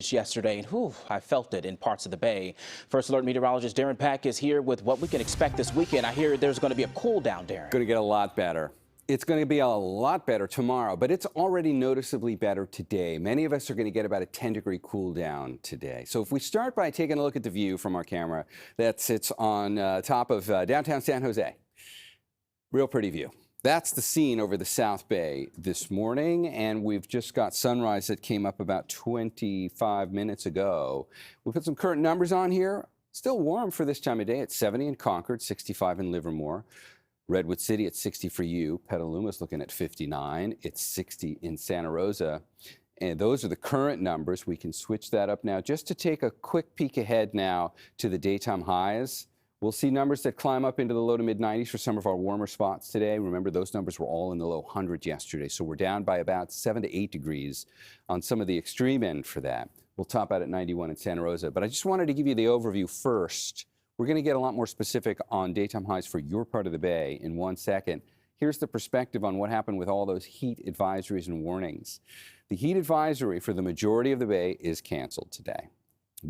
yesterday, and I felt it in parts of the Bay. First Alert meteorologist Darren Pack is here with what we can expect this weekend. I hear there's going to be a cool down, Darren. Going to get a lot better. It's going to be a lot better tomorrow, but it's already noticeably better today. Many of us are going to get about a 10-degree cool down today. So if we start by taking a look at the view from our camera that sits on top of downtown San Jose. Real pretty view. That's the scene over the South Bay this morning, and we've just got sunrise that came up about 25 minutes ago. We put some current numbers on here. Still warm for this time of day. It's 70 in Concord, 65 in Livermore. Redwood City at 60 for you. Petaluma's looking at 59. It's 60 in Santa Rosa. And those are the current numbers. We can switch that up now. Just to take a quick peek ahead now to the daytime highs. We'll see numbers that climb up into the low to mid 90s for some of our warmer spots today. Remember, those numbers were all in the low hundreds yesterday, so we're down by about 7 to 8 degrees on some of the extreme end for that. We'll top out at 91 in Santa Rosa, but I just wanted to give you the overview first. We're going to get a lot more specific on daytime highs for your part of the Bay in 1 second. Here's the perspective on what happened with all those heat advisories and warnings. The heat advisory for the majority of the Bay is canceled today,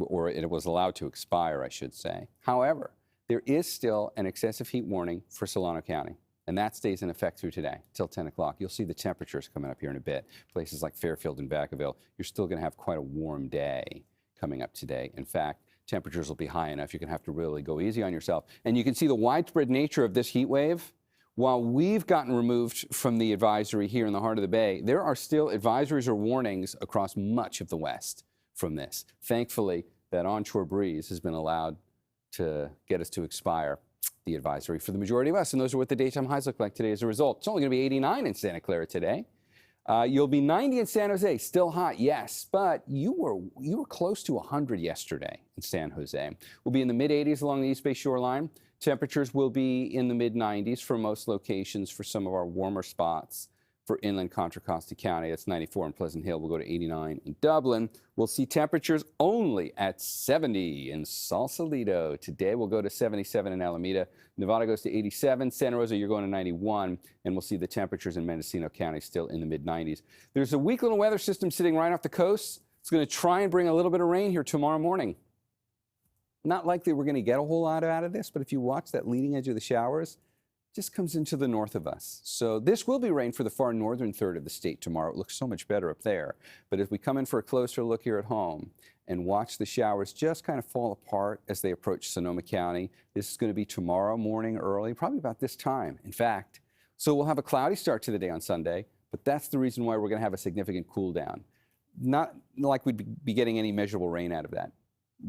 or it was allowed to expire, I should say. However, there is still an excessive heat warning for Solano County, and that stays in effect through today till 10 o'clock. You'll see the temperatures coming up here in a bit. Places like Fairfield and Vacaville, you're still going to have quite a warm day coming up today. In fact, temperatures will be high enough you're going to have to really go easy on yourself. And you can see the widespread nature of this heat wave. While we've gotten removed from the advisory here in the heart of the Bay, there are still advisories or warnings across much of the West from this. Thankfully, that onshore breeze has been allowed to get us to expire the advisory for the majority of us. And those are what the daytime highs look like today as a result. It's only going to be 89 in Santa Clara today. You'll be 90 in San Jose, still hot, yes, but you were close to 100 yesterday in San Jose. We'll be in the mid-80s along the East Bay shoreline. Temperatures will be in the mid-90s for most locations for some of our warmer spots. For inland Contra Costa County, it's 94 in Pleasant Hill. We'll go to 89 in Dublin. We'll see temperatures only at 70 in Sausalito. Today we'll go to 77 in Alameda. Nevada goes to 87. Santa Rosa, you're going to 91. And we'll see the temperatures in Mendocino County still in the mid-90s. There's a weak little weather system sitting right off the coast. It's going to try and bring a little bit of rain here tomorrow morning. Not likely we're going to get a whole lot out of this, but if you watch that leading edge of the showers, just comes into the north of us. So this will be rain for the far northern third of the state tomorrow. It looks so much better up there. But as we come in for a closer look here at home and watch the showers just kind of fall apart as they approach Sonoma County, this is going to be tomorrow morning early, probably about this time, in fact. So we'll have a cloudy start to the day on Sunday, but that's the reason why we're going to have a significant cool down. Not like we'd be getting any measurable rain out of that.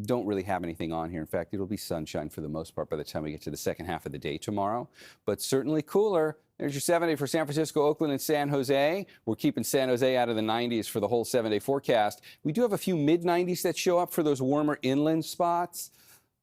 Don't really have anything on here. In fact, it'll be sunshine for the most part by the time we get to the second half of the day tomorrow, but certainly cooler. There's your 7-day for San Francisco, Oakland, and San Jose. We're keeping San Jose out of the 90s for the whole 7-day forecast. We do have a few mid-90s that show up for those warmer inland spots.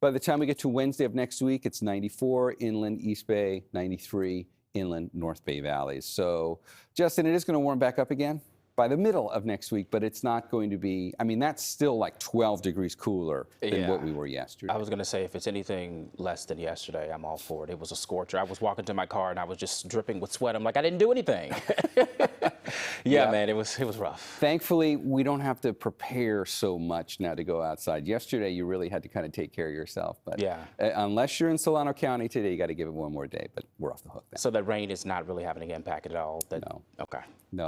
By the time we get to Wednesday of next week, it's 94 inland East Bay, 93 inland North Bay valleys. So, Justin, it is going to warm back up again by the middle of next week, but it's not going to be, I mean, that's still like 12 degrees cooler than what we were yesterday. I was going to say, if it's anything less than yesterday, I'm all for it. It was a scorcher. I was walking to my car and I was just dripping with sweat. I'm like, I didn't do anything. Yeah, man, it was rough. Thankfully, we don't have to prepare so much now to go outside. Yesterday, you really had to kind of take care of yourself. But yeah, unless you're in Solano County today, you got to give it one more day, but we're off the hook then. So that rain is not really having an impact at all? No. Okay. No.